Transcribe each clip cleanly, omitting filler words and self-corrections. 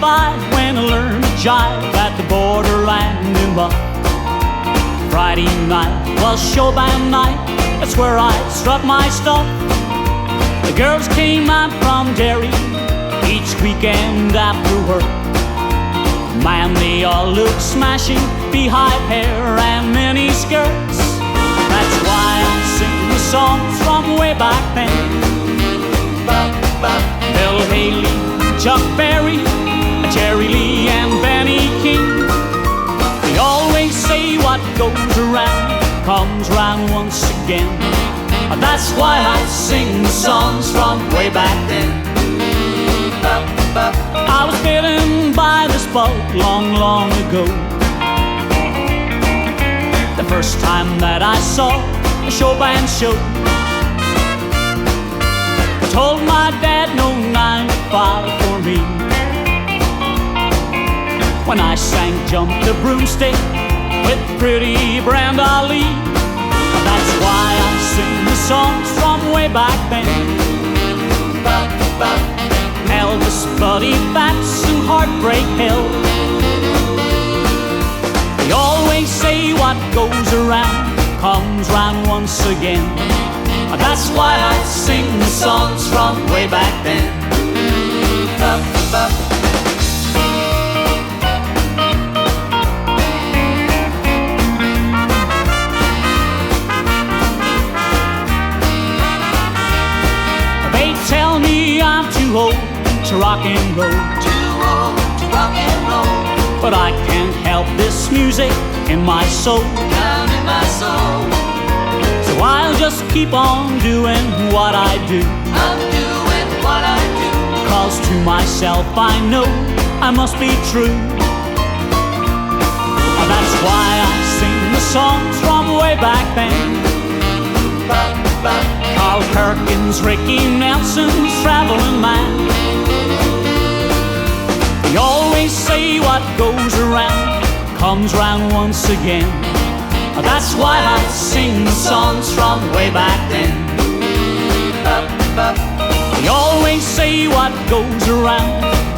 5 when I learned to jive at the borderland in Buck. Friday night was showband night, that's where I struck my stuff. The girls came out from Derry each weekend after work. Man, they all look smashing, beehive hair and mini skirts. That's why I sing the songs from way back then. Bill Haley, Chuck Berry, Jerry Lee and Benny King. They always say what goes around comes round once again. That's why I sing the songs from way back then. I was bitten by this bug long, long ago. The first time that I saw a showband show, I told my dad no 9 to 5 for me. When I sang Jump the Broomstick with pretty Brenda Lee. That's why I sing the songs from way back then. Elvis, Buddy Bats and Heartbreak Hill. They always say what goes around comes round once again. That's why I sing the songs from way back then. They tell me I'm too old to rock and roll, too old to rock and roll, but I can't help this music in my soul, down in my soul. So I'll just keep on doing what I do. I'm doing what I do, 'cause to myself I know I must be true. That's why I sing the songs from way back then. Carl Perkins, Ricky Nelson's Traveling Man. They always say what goes around comes round once again. That's why I sing the songs from way back then. They always say what goes around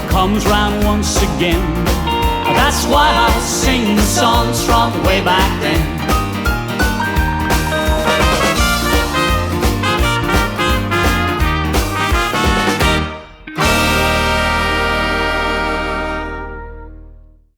comes round once again. That's why I sing the songs from way back then.